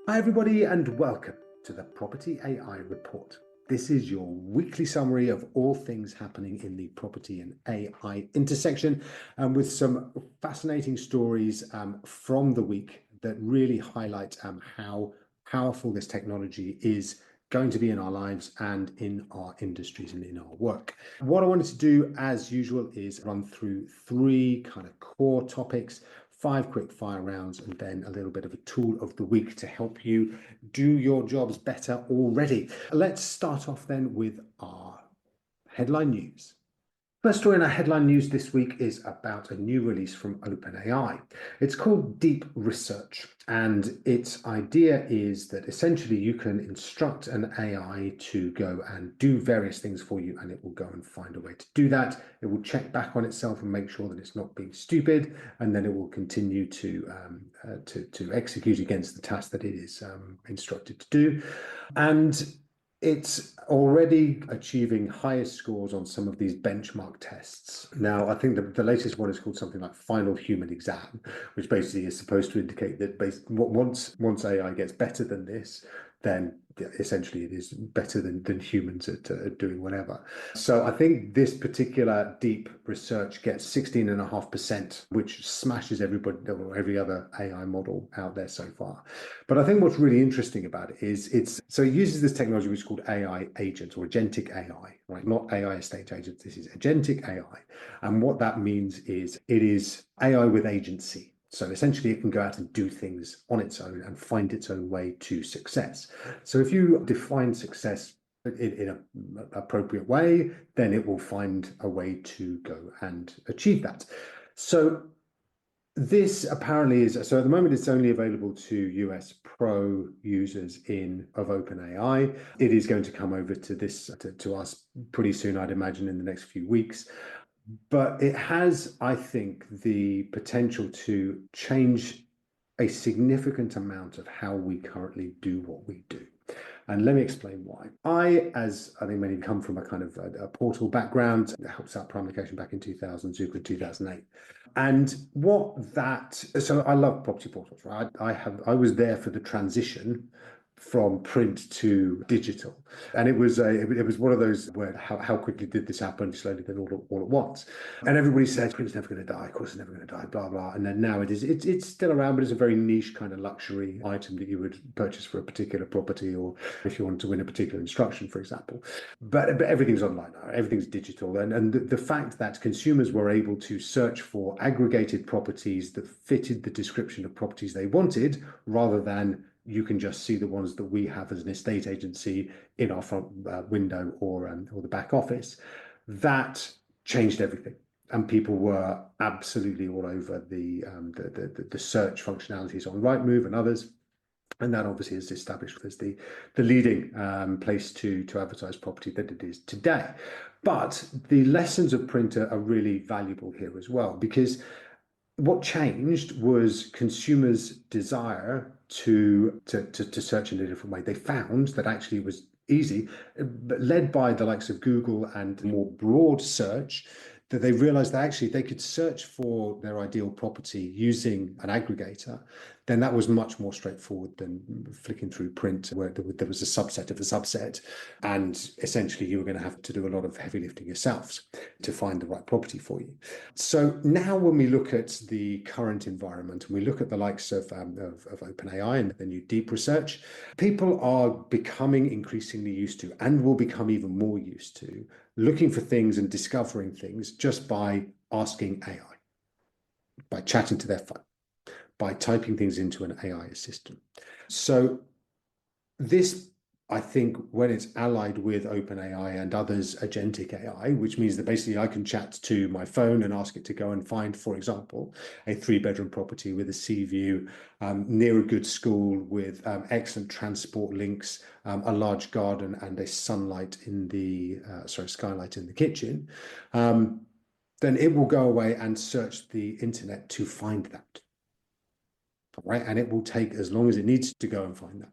Hi, everybody, and welcome to the Property AI Report. This is your weekly summary of all things happening in the property and AI intersection, and with some fascinating stories from the week that really highlight how powerful this technology is going to be in our lives and in our industries and in our work. What I wanted to do, as usual, is run through three kind of core topics, 5 quick fire rounds, and then a little bit of a tool of the week to help you do your jobs better already. Let's start off then with our headline news. First story in our headline news this week is about a new release from OpenAI. It's called Deep Research, and its idea is that essentially you can instruct an AI to go and do various things for you, and it will go and find a way to do that. It will check back on itself and make sure that it's not being stupid, and then it will continue to execute against the task that it is instructed to do. And it's already achieving highest scores on some of these benchmark tests. Now, I think the latest one is called something like Final Human Exam, which basically is supposed to indicate that once AI gets better than this, then essentially it is better than humans at doing whatever. So I think this particular deep research gets 16.5%, which smashes every other AI model out there so far. But I think what's really interesting about it is it uses this technology which is called AI agents or agentic AI, right? Not AI estate agents. This is agentic AI. And what that means is it is AI with agency. So essentially, it can go out and do things on its own and find its own way to success. So if you define success in an appropriate way, then it will find a way to go and achieve that. So this apparently is, so at the moment it's only available to US Pro users of OpenAI. It is going to come over to us pretty soon, I'd imagine, in the next few weeks. But it has, I think, the potential to change a significant amount of how we currently do what we do. And let me explain why. As I think many come from a kind of a portal background, that helps out Prime Location back in 2000, Zoopla in 2008. And so I love property portals, right? I was there for the transition from print to digital. And it was one of those where how quickly did this happen? Slowly, then all at once. And everybody says print's never going to die, of course it's never going to die, blah blah. And then now it's still around, but it's a very niche kind of luxury item that you would purchase for a particular property, or if you want to win a particular instruction, for example. But everything's online now, everything's digital. And the fact that consumers were able to search for aggregated properties that fitted the description of properties they wanted, rather than you can just see the ones that we have as an estate agency in our front window or the back office. That changed everything, and people were absolutely all over the search functionalities on Rightmove and others. And that obviously is established as the leading place to advertise property that it is today. But the lessons of print are really valuable here as well, because what changed was consumers' desire to search in a different way. They found that actually it was easy, but led by the likes of Google and more broad search, that they realized that actually they could search for their ideal property using an aggregator. Then that was much more straightforward than flicking through print, where there was a subset of a subset. And essentially, you were going to have to do a lot of heavy lifting yourselves to find the right property for you. So now when we look at the current environment and we look at the likes of OpenAI and the new deep research, people are becoming increasingly used to, and will become even more used to, looking for things and discovering things just by asking AI, by chatting to their phone, by typing things into an AI assistant. So this, I think, when it's allied with OpenAI and others' agentic AI, which means that basically I can chat to my phone and ask it to go and find, for example, a 3-bedroom property with a sea view near a good school with excellent transport links, a large garden, and a skylight in the kitchen. Then it will go away and search the internet to find that. Right, and it will take as long as it needs to go and find that.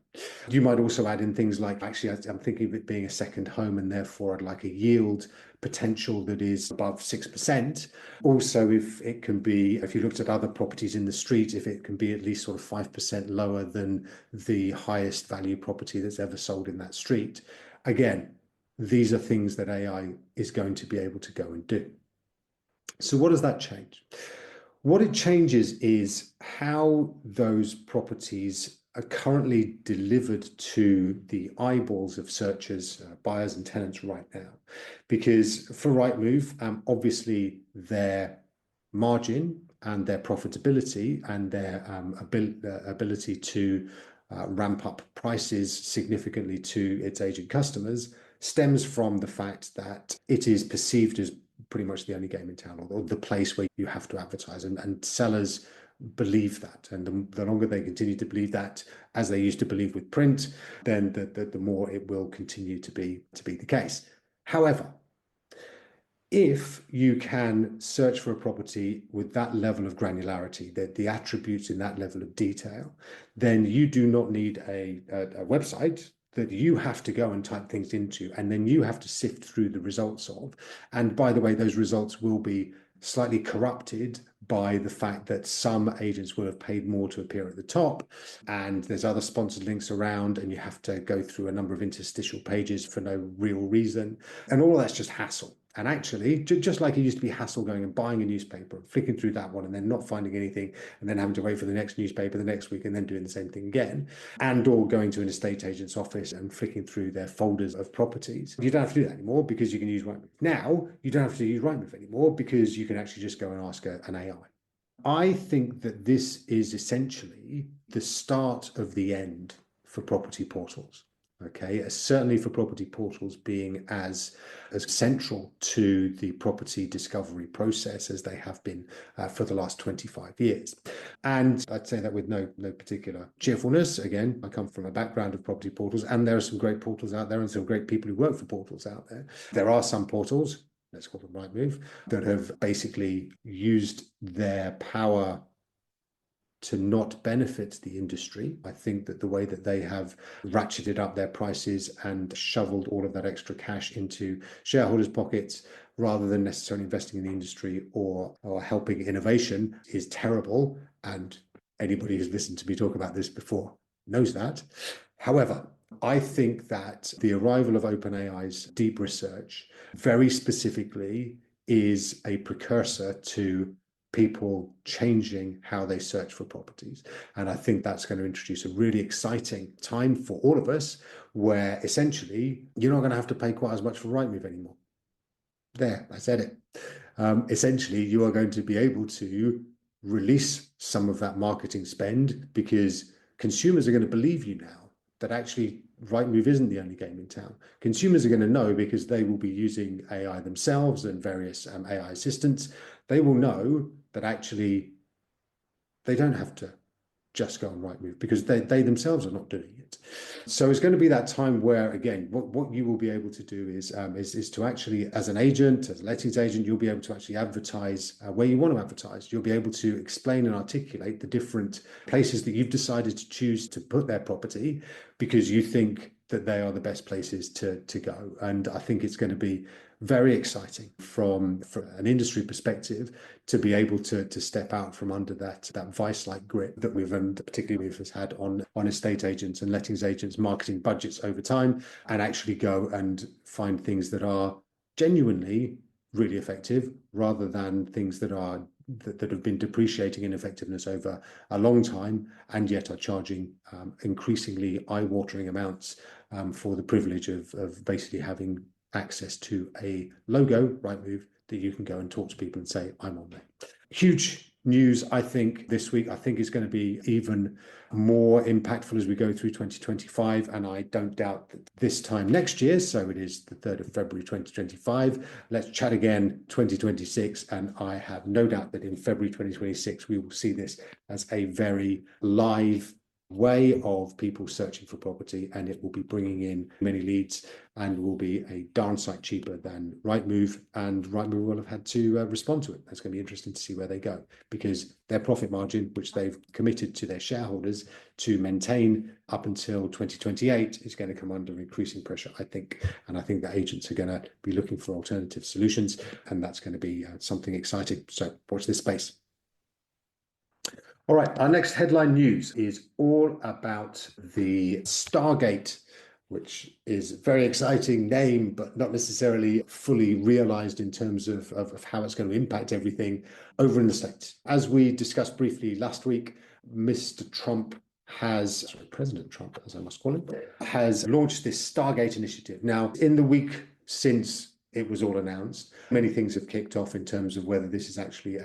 You might also add in things like, actually, I'm thinking of it being a second home, and therefore I'd like a yield potential that is above 6%. Also, if you looked at other properties in the street, if it can be at least sort of 5% lower than the highest value property that's ever sold in that street. Again, these are things that AI is going to be able to go and do. So what does that change? What it changes is how those properties are currently delivered to the eyeballs of searchers, buyers and tenants right now. Because for Rightmove, obviously their margin and their profitability and their ability to ramp up prices significantly to its agent customers stems from the fact that it is perceived as pretty much the only game in town, or the place where you have to advertise, and sellers believe that. And the longer they continue to believe that, as they used to believe with print, then the more it will continue to be the case. However, if you can search for a property with that level of granularity, the attributes in that level of detail, then you do not need a website that you have to go and type things into, and then you have to sift through the results of. And by the way, those results will be slightly corrupted by the fact that some agents will have paid more to appear at the top, and there's other sponsored links around, and you have to go through a number of interstitial pages for no real reason. And all that's just hassle. And actually, just like it used to be hassle going and buying a newspaper and flicking through that one and then not finding anything and then having to wait for the next newspaper the next week and then doing the same thing again, and or going to an estate agent's office and flicking through their folders of properties. You don't have to do that anymore because you can use Rightmove. Now, you don't have to use Rightmove anymore because you can actually just go and ask an AI. I think that this is essentially the start of the end for property portals. Okay, certainly for property portals being as central to the property discovery process as they have been for the last 25 years. And I'd say that with no particular cheerfulness. Again, I come from a background of property portals, and there are some great portals out there and some great people who work for portals out there. There are some portals, let's call them Rightmove, that have basically used their power to not benefit the industry. I think that the way that they have ratcheted up their prices and shoveled all of that extra cash into shareholders' pockets rather than necessarily investing in the industry or helping innovation is terrible. And anybody who's listened to me talk about this before knows that. However, I think that the arrival of OpenAI's deep research very specifically is a precursor to people changing how they search for properties. And I think that's going to introduce a really exciting time for all of us, where essentially you're not going to have to pay quite as much for Rightmove anymore. There, I said it. Essentially, you are going to be able to release some of that marketing spend because consumers are going to believe you now that actually Rightmove isn't the only game in town. Consumers are going to know because they will be using AI themselves and various AI assistants. They will know that actually they don't have to just go on Rightmove because they themselves are not doing it. So it's going to be that time where, again, what you will be able to do is to actually, as an agent, as a lettings agent, you'll be able to actually advertise where you want to advertise. You'll be able to explain and articulate the different places that you've decided to choose to put their property because you think that they are the best places to go. And I think it's going to be very exciting from an industry perspective to be able to step out from under that vice-like grip that we've, and particularly we've had on estate agents and lettings agents marketing budgets over time, and actually go and find things that are genuinely really effective rather than things that have been depreciating in effectiveness over a long time and yet are charging increasingly eye-watering amounts for the privilege of basically having access to a logo, Rightmove, that you can go and talk to people and say, I'm on there. Huge news, I think, this week. I think is going to be even more impactful as we go through 2025. And I don't doubt that this time next year, so it is the 3rd of February 2025, let's chat again 2026. And I have no doubt that in February 2026, we will see this as a very live, way of people searching for property, and it will be bringing in many leads and will be a darn sight cheaper than Rightmove, and Rightmove will have had to respond to it. That's going to be interesting to see where they go, because their profit margin, which they've committed to their shareholders to maintain up until 2028, is going to come under increasing pressure, I think. And I think that agents are going to be looking for alternative solutions, and that's going to be something exciting. So watch this space. All right, our next headline news is all about the Stargate, which is a very exciting name, but not necessarily fully realized in terms of how it's going to impact everything over in the States. As we discussed briefly last week, President Trump, as I must call him, has launched this Stargate initiative. Now, in the week since it was all announced, many things have kicked off in terms of whether this is actually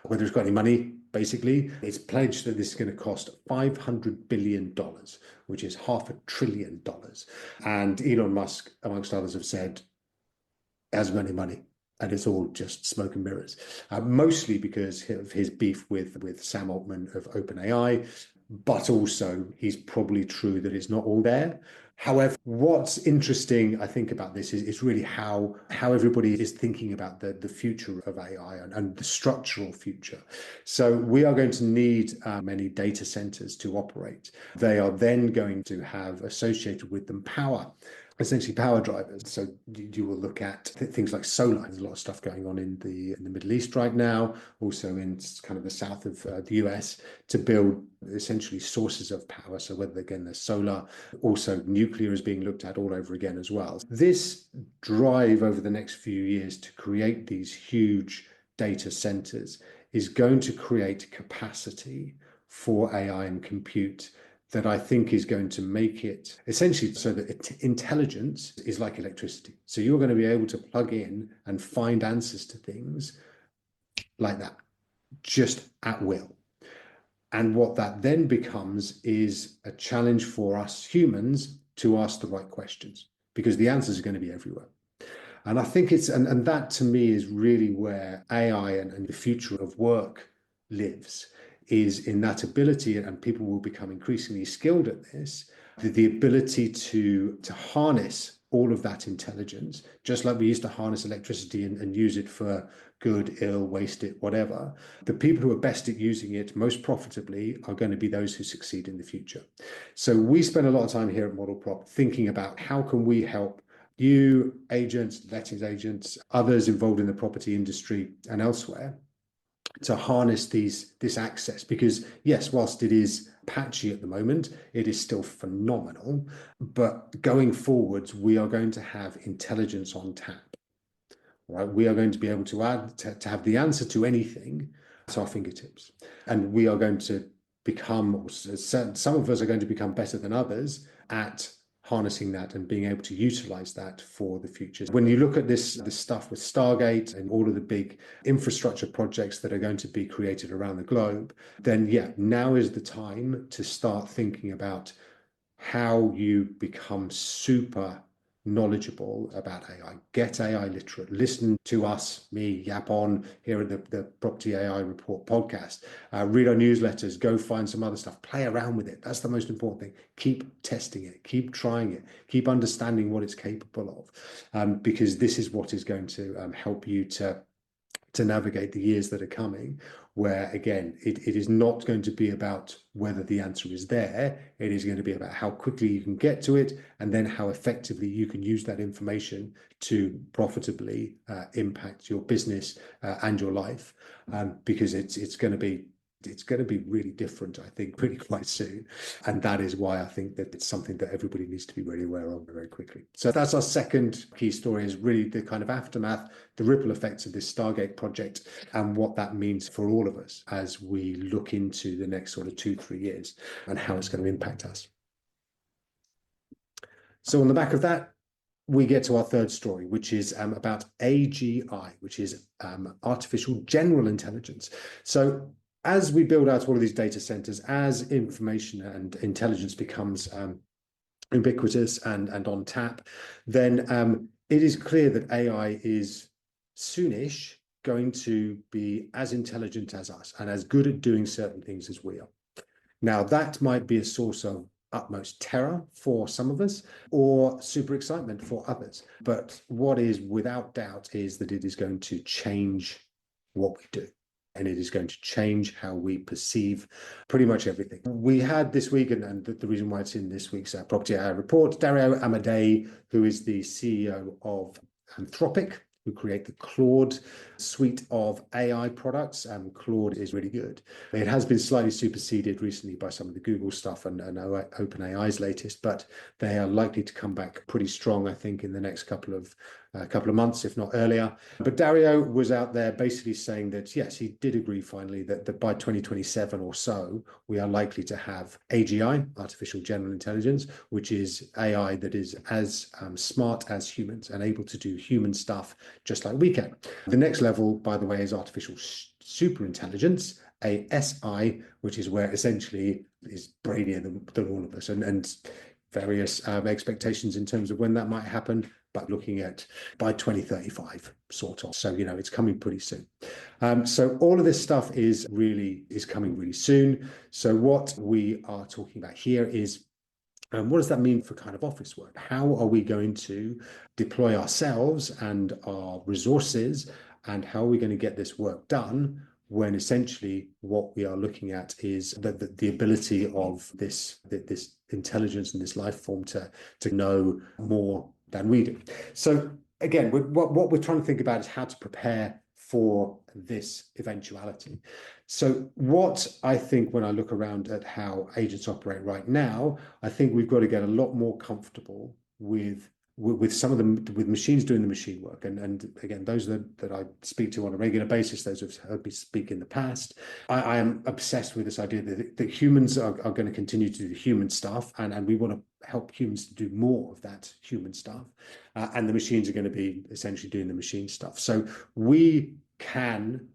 whether it's got any money. Basically, it's pledged that this is going to cost $500 billion, which is $500 billion. And Elon Musk, amongst others, have said he hasn't got any money, and it's all just smoke and mirrors, mostly because of his beef with Sam Altman of OpenAI, but also he's probably true that it's not all there. However, what's interesting, I think, about this is really how everybody is thinking about the future of AI and the structural future. So we are going to need many data centers to operate. They are then going to have associated with them essentially power drivers. So you will look at things like solar. There's a lot of stuff going on in the Middle East right now, also in kind of the south of the US, to build essentially sources of power. So whether, again, there's solar, also nuclear is being looked at all over again as well. This drive over the next few years to create these huge data centers is going to create capacity for AI and compute that I think is going to make it essentially so that intelligence is like electricity. So you're going to be able to plug in and find answers to things like that, just at will. And what that then becomes is a challenge for us humans to ask the right questions, because the answers are going to be everywhere. And I think and that to me is really where AI and the future of work lives, is in that ability, and people will become increasingly skilled at this, the ability to harness all of that intelligence, just like we used to harness electricity and use it for good, ill, waste it, whatever. The people who are best at using it most profitably are going to be those who succeed in the future. So we spend a lot of time here at Model Prop thinking about how can we help you, agents, lettings agents, others involved in the property industry and elsewhere, to harness this access. Because yes, whilst it is patchy at the moment, it is still phenomenal. But going forwards, we are going to have intelligence on tap, right? We are going to be able to have the answer to anything at our fingertips. And we are going to some of us are going to become better than others at harnessing that and being able to utilize that for the future. When you look at this stuff with Stargate and all of the big infrastructure projects that are going to be created around the globe, then yeah, now is the time to start thinking about how you become super knowledgeable about AI. Get AI literate. Listen to us, me, yap on here at the Property AI Report podcast. Read our newsletters. Go find some other stuff. Play around with it. That's the most important thing. Keep testing it. Keep trying it. Keep understanding what it's capable of, because this is what is going to help you to navigate the years that are coming, where again, it is not going to be about whether the answer is there. It is going to be about how quickly you can get to it, and then how effectively you can use that information to profitably impact your business and your life, because it's going to be really different, I think, pretty quite soon. And that is why I think that it's something that everybody needs to be really aware of very quickly. So that's our second key story, is really the kind of aftermath, the ripple effects of this Stargate project, and what that means for all of us as we look into the next sort of 2-3 years, and how it's going to impact us. So on the back of that, we get to our third story, which is about AGI, which is artificial general intelligence. So as we build out all of these data centers, as information and intelligence becomes ubiquitous and on tap, then it is clear that AI is soonish going to be as intelligent as us and as good at doing certain things as we are. Now, that might be a source of utmost terror for some of us or super excitement for others. But what is without doubt is that it is going to change what we do. And it is going to change how we perceive pretty much everything. We had this week, and the reason why it's in this week's Property AI report, Dario Amodei, who is the CEO of Anthropic, who create the Claude suite of AI products. Claude is really good. It has been slightly superseded recently by some of the Google stuff and OpenAI's latest, but they are likely to come back pretty strong, I think, in the next couple of months, if not earlier. But Dario was out there basically saying that, yes, he did agree finally that by 2027 or so, we are likely to have AGI, artificial general intelligence, which is AI that is as smart as humans and able to do human stuff just like we can. The next level, by the way, is artificial superintelligence, ASI, which is where essentially is brainier than all of us, and various expectations in terms of when that might happen, but looking at by 2035, sort of. So, it's coming pretty soon. So all of this stuff is coming really soon. So what we are talking about here is, what does that mean for kind of office work? How are we going to deploy ourselves and our resources, and how are we going to get this work done when essentially what we are looking at is the ability of this intelligence and this life form to know more than we do. So again, what we're trying to think about is how to prepare for this eventuality. So what I think when I look around at how agents operate right now, I think we've got to get a lot more comfortable with some of them, with machines doing the machine work. And again, those that I speak to on a regular basis, those who've heard me speak in the past, I am obsessed with this idea that humans are going to continue to do the human stuff, and we want to help humans to do more of that human stuff. And the machines are going to be essentially doing the machine stuff. So we can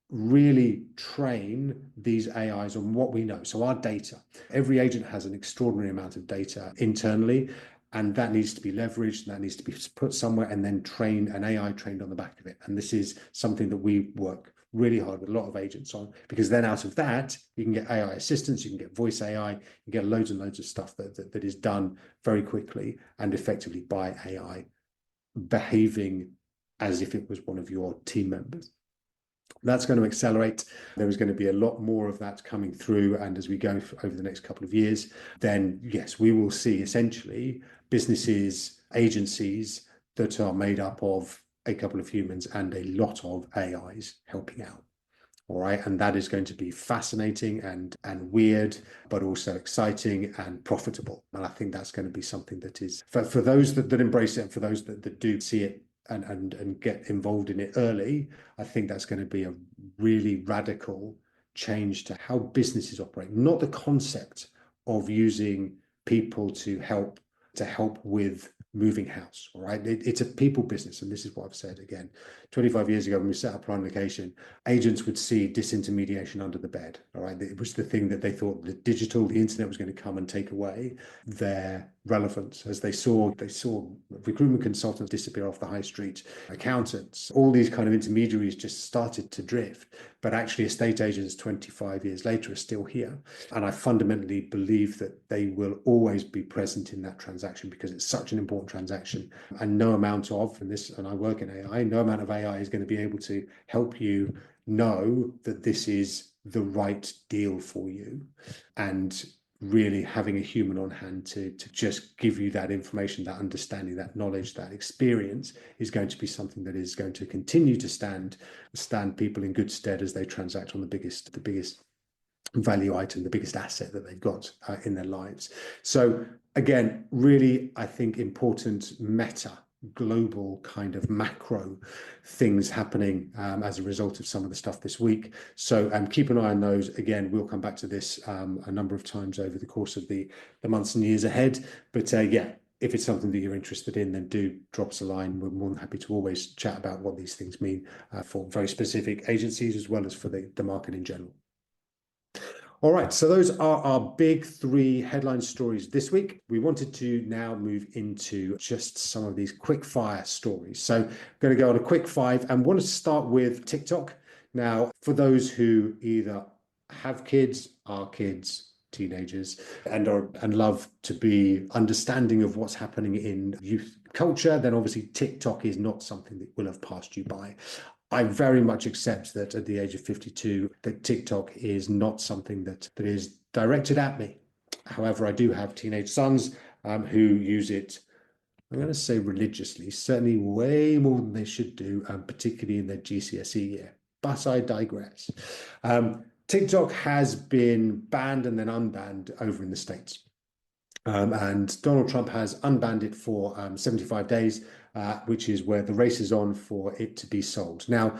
really train these AIs on what we know. So our data, every agent has an extraordinary amount of data internally, and that needs to be leveraged, and that needs to be put somewhere and then trained, an AI trained on the back of it. And this is something that we work really hard with a lot of agents on, because then out of that, you can get AI assistants, you can get voice AI, you get loads and loads of stuff that is done very quickly and effectively by AI, behaving as if it was one of your team members. That's going to accelerate. There is going to be a lot more of that coming through. And as we go over the next couple of years, then yes, we will see essentially businesses, agencies that are made up of a couple of humans and a lot of AIs helping out. All right. And that is going to be fascinating and weird, but also exciting and profitable. And I think that's going to be something that is for those that embrace it, and for those that do see it and get involved in it early, I think that's going to be a really radical change to how businesses operate, not the concept of using people to help with moving house. All right. It's a people business. And this is what I've said again. 25 years ago, when we set up Prime Location, agents would see disintermediation under the bed. All right. It was the thing that they thought the internet was going to come and take away their relevance, as they saw recruitment consultants disappear off the high street, accountants, all these kind of intermediaries just started to drift. But actually, estate agents 25 years later are still here. And I fundamentally believe that they will always be present in that transaction, because it's such an important transaction. And no amount of, and I work in AI, no amount of AI is going to be able to help you know that this is the right deal for you. And really having a human on hand to just give you that information, that understanding, that knowledge, that experience is going to be something that is going to continue to stand people in good stead as they transact on the biggest value item, the biggest asset that they've got in their lives. So again, really, I think important global kind of macro things happening as a result of some of the stuff this week. So keep an eye on those. Again, we'll come back to this a number of times over the course of the months and years ahead. But yeah, if it's something that you're interested in, then do drop us a line. We're more than happy to always chat about what these things mean for very specific agencies, as well as for the market in general. All right, so those are our big three headline stories this week. We wanted to now move into just some of these quick fire stories. So I'm going to go on a quick five and want to start with TikTok. Now, for those who either have kids, are kids, teenagers, and love to be understanding of what's happening in youth culture, then obviously TikTok is not something that will have passed you by. I very much accept that at the age of 52, that TikTok is not something that is directed at me. However, I do have teenage sons who use it, I'm going to say religiously, certainly way more than they should do, particularly in their GCSE year. But I digress. TikTok has been banned and then unbanned over in the States. And Donald Trump has unbanned it for 75 days, which is where the race is on for it to be sold. Now,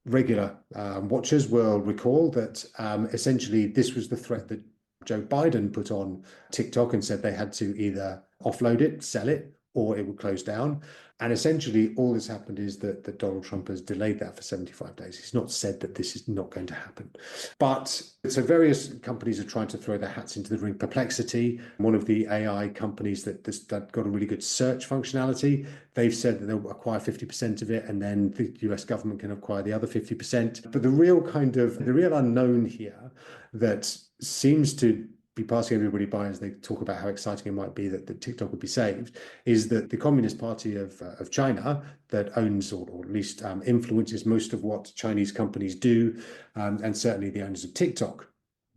regular watchers will recall that essentially this was the threat that Joe Biden put on TikTok and said they had to either offload it, sell it, or it would close down. And essentially all that's happened is that Donald Trump has delayed that for 75 days. He's not said that this is not going to happen. But so various companies are trying to throw their hats into the ring. Perplexity, one of the AI companies that got a really good search functionality, they've said that they'll acquire 50% of it and then the US government can acquire the other 50%. But the real unknown here that seems to be passing everybody by as they talk about how exciting it might be that TikTok would be saved, is that the Communist Party of China that owns or at least influences most of what Chinese companies do, and certainly the owners of TikTok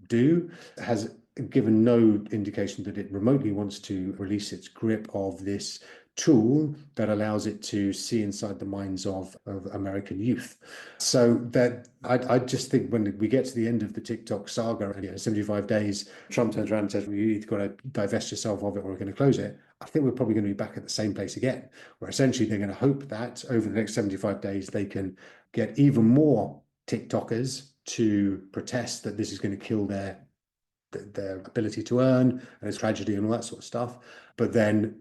do, has given no indication that it remotely wants to release its grip of this tool that allows it to see inside the minds of American youth. So that I just think when we get to the end of the TikTok saga, and 75 days, Trump turns around and says, well, you either got to divest yourself of it or we're going to close it. I think we're probably going to be back at the same place again, where essentially they're going to hope that over the next 75 days, they can get even more TikTokers to protest that this is going to kill their ability to earn and it's tragedy and all that sort of stuff. But then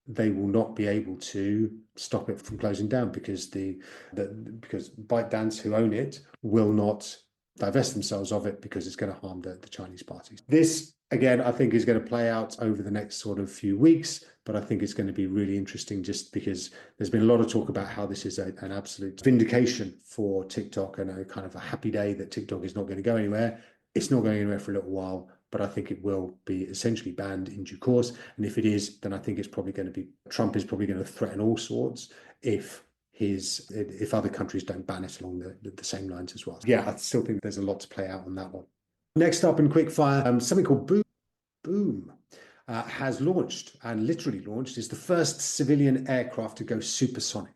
they will not be able to stop it from closing down because because ByteDance, who own it, will not divest themselves of it because it's going to harm the Chinese parties. This, again, I think is going to play out over the next sort of few weeks, but I think it's going to be really interesting just because there's been a lot of talk about how this is an absolute vindication for TikTok and a kind of a happy day that TikTok is not going to go anywhere. It's not going anywhere for a little while, but I think it will be essentially banned in due course. And if it is, then I think it's probably going to be, Trump is probably going to threaten all sorts if other countries don't ban it along the same lines as well. Yeah, I still think there's a lot to play out on that one. Next up in quickfire, something called Boom has launched, and literally launched, is the first civilian aircraft to go supersonic.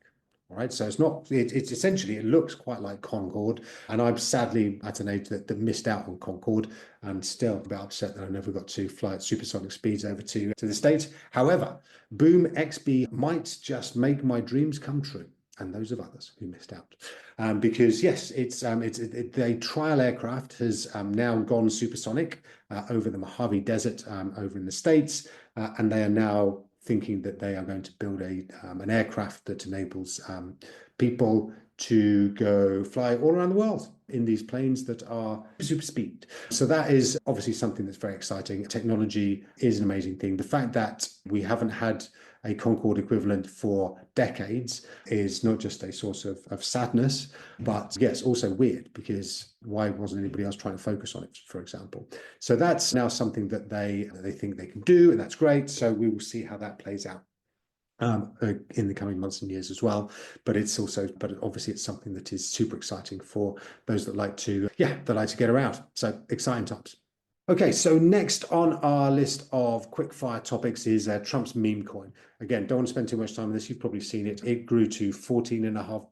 All right, so it's essentially, it looks quite like Concorde, and I'm sadly at an age that missed out on Concorde and still a bit upset that I never got to fly at supersonic speeds over to the States. However, Boom XB might just make my dreams come true, and those of others who missed out. Because yes, the trial aircraft has now gone supersonic over the Mojave Desert over in the States, and they are now thinking that they are going to build an aircraft that enables people to go fly all around the world in these planes that are super speed. So that is obviously something that's very exciting. Technology is an amazing thing. The fact that we haven't had a Concorde equivalent for decades is not just a source of sadness, but yes, also weird, because why wasn't anybody else trying to focus on it, for example? So that's now something that they think they can do, and that's great. So we will see how that plays out in the coming months and years as well. But obviously it's something that is super exciting for those that like to get around. So exciting times. Okay, so next on our list of quickfire topics is Trump's meme coin. Again, don't want to spend too much time on this. You've probably seen it. It grew to 14.5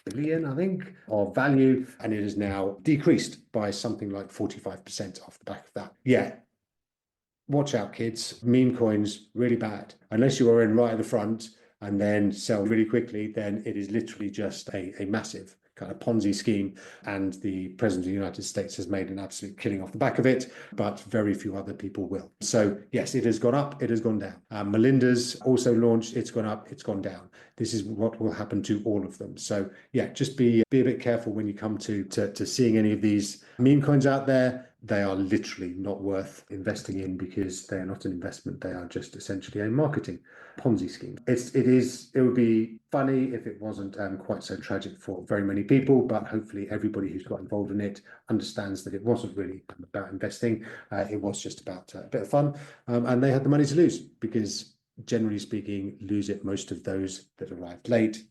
billion, I think, of value, and it is now decreased by something like 45% off the back of that. Yeah, watch out, kids. Meme coins, really bad. Unless you are in right at the front and then sell really quickly, then it is literally just a massive kind of Ponzi scheme, and the President of the United States has made an absolute killing off the back of it, but very few other people will. So yes, it has gone up, it has gone down. Melinda's also launched, it's gone up, it's gone down. This is what will happen to all of them. So yeah, just be a bit careful when you come to seeing any of these meme coins out there. they are literally not worth investing in because they are not an investment. They are just essentially a marketing Ponzi scheme. It would be funny if it wasn't quite so tragic for very many people, but hopefully everybody who's got involved in it understands that it wasn't really about investing. It was just about a bit of fun, and they had the money to lose because, generally speaking, lose it most of those that arrived late.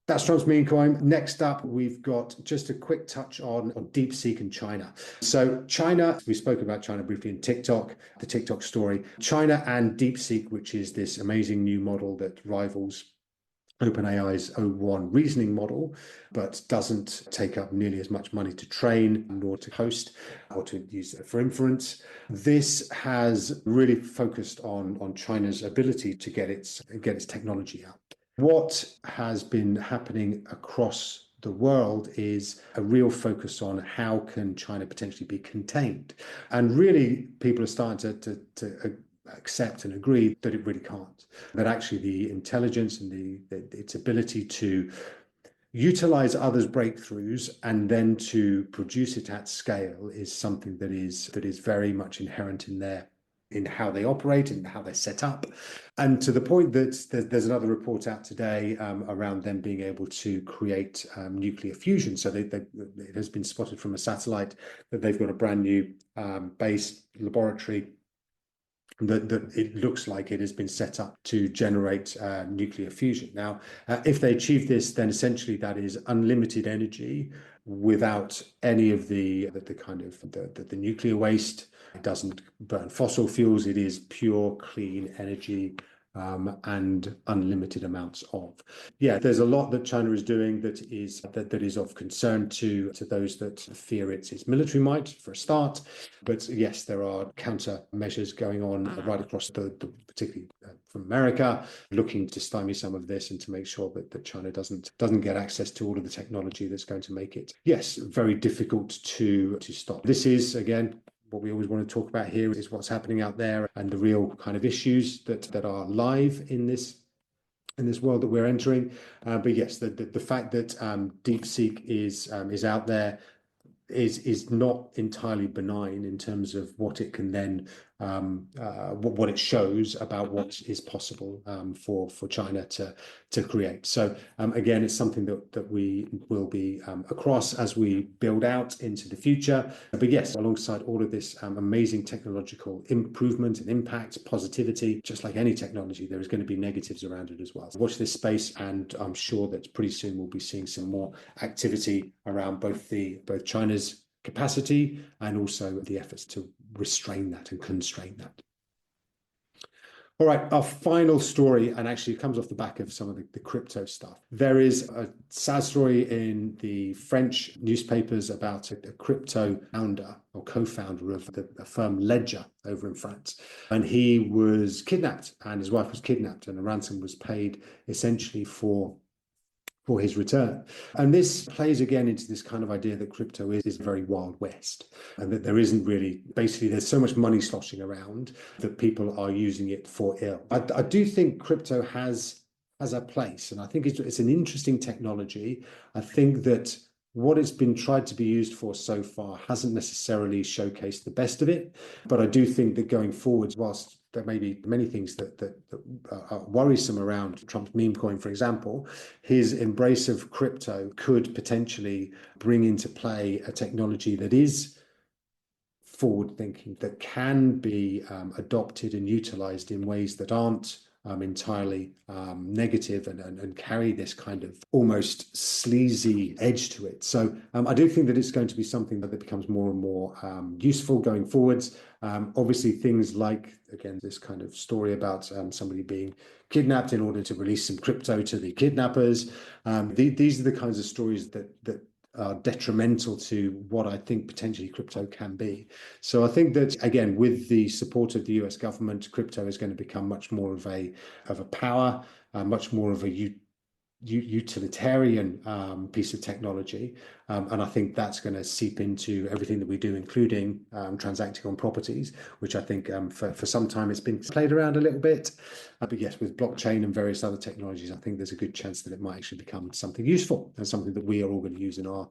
That's Trump's meme coin. Next up, we've got just a quick touch on DeepSeek and China. So China, we spoke about China briefly in TikTok, the TikTok story. China and DeepSeek, which is this amazing new model that rivals OpenAI's O1 reasoning model, but doesn't take up nearly as much money to train nor to host or to use for inference. This has really focused on China's ability to get its technology out. What has been happening across the world is a real focus on how can China potentially be contained. And really, people are starting to accept and agree that it really can't. That actually the intelligence and its ability to utilize others' breakthroughs and then to produce it at scale is something that is very much inherent in how they operate and how they're set up. And to the point that there's another report out today around them being able to create nuclear fusion. So it has been spotted from a satellite that they've got a brand new base laboratory that it looks like it has been set up to generate nuclear fusion. Now, if they achieve this, then essentially that is unlimited energy without any of the nuclear waste. It doesn't burn fossil fuels. It is pure, clean energy and unlimited amounts of. Yeah, there's a lot that China is doing that is of concern to those that fear its military might, for a start. But yes, there are countermeasures going on right across particularly from America, looking to stymie some of this and to make sure that China doesn't get access to all of the technology that's going to make it, yes, very difficult to stop. This is, again, what we always want to talk about here is what's happening out there and the real kind of issues that are live in this world that we're entering. But yes, the fact that DeepSeek is out there is not entirely benign in terms of what it can then what it shows about what is possible for China to create. So again, it's something that we will be across as we build out into the future. But yes, alongside all of this amazing technological improvement and impact, positivity, just like any technology, there is going to be negatives around it as well. So watch this space, and I'm sure that pretty soon we'll be seeing some more activity around both China's capacity and also the efforts to restrain that and constrain that. All right, our final story, and actually it comes off the back of some of the crypto stuff. There is a sad story in the French newspapers about a crypto founder or co-founder of the firm Ledger over in France. And he was kidnapped, and his wife was kidnapped, and a ransom was paid essentially for his return. And this plays again into this kind of idea that crypto is very Wild West, and that there isn't really, basically there's so much money sloshing around that people are using it for ill. I do think crypto has a place, and I think it's an interesting technology. I think that what it's been tried to be used for so far hasn't necessarily showcased the best of it. But I do think that going forwards, whilst there may be many things that are worrisome around Trump's meme coin, for example, his embrace of crypto could potentially bring into play a technology that is forward-thinking, that can be adopted and utilized in ways that aren't entirely negative and carry this kind of almost sleazy edge to it. So I do think that it's going to be something that becomes more and more useful going forwards. Obviously, things like, again, this kind of story about somebody being kidnapped in order to release some crypto to the kidnappers. These are the kinds of stories that are detrimental to what I think potentially crypto can be. So I think that, again, with the support of the US government, crypto is going to become much more of a power, much more of a utilitarian piece of technology. And I think that's going to seep into everything that we do, including transacting on properties, which I think for some time it's been played around a little bit. But yes, with blockchain and various other technologies, I think there's a good chance that it might actually become something useful and something that we are all going to use in our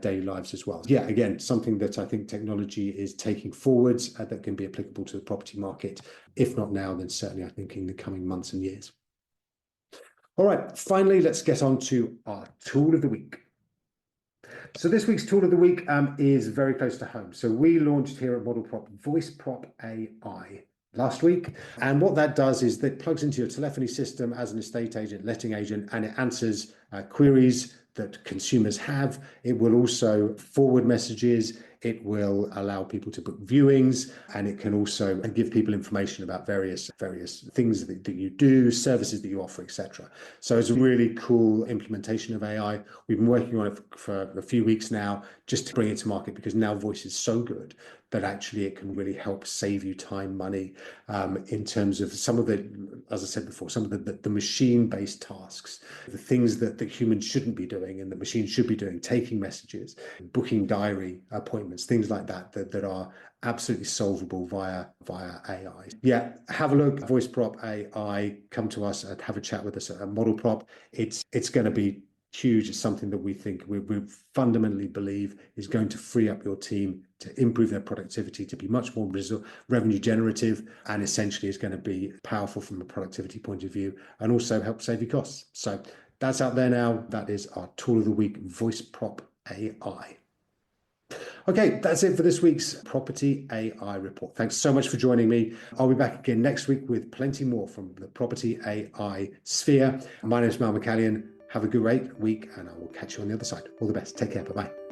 daily lives as well. Yeah, again, something that I think technology is taking forwards that can be applicable to the property market. If not now, then certainly I think in the coming months and years. All right, finally, let's get on to our tool of the week. So this week's tool of the week is very close to home. So we launched here at Model Prop Voice Prop AI last week. And what that does is that plugs into your telephony system as an estate agent, letting agent, and it answers queries that consumers have. It will also forward messages. It will allow people to book viewings, and it can also give people information about various things that you do, services that you offer, etc. So it's a really cool implementation of AI. We've been working on it for a few weeks now, just to bring it to market, because now voice is so good that actually it can really help save you time, money, in terms of some of the, as I said before, some of the machine-based tasks, the things that humans shouldn't be doing and the machines should be doing, taking messages, booking diary appointments, things like that are absolutely solvable via AI. Yeah, have a look, Voice Prop AI, come to us and have a chat with us at Model Prop. It's going to be huge. It's something that we think we fundamentally believe is going to free up your team to improve their productivity, to be much more revenue generative, and essentially is going to be powerful from a productivity point of view and also help save you costs. So that's out there now. That is our tool of the week, Voice Prop AI. Okay, that's it for this week's Property AI Report. Thanks so much for joining me. I'll be back again next week with plenty more from the Property AI sphere. My name is Mal McCallion. Have a great week, and I will catch you on the other side. All the best. Take care. Bye-bye.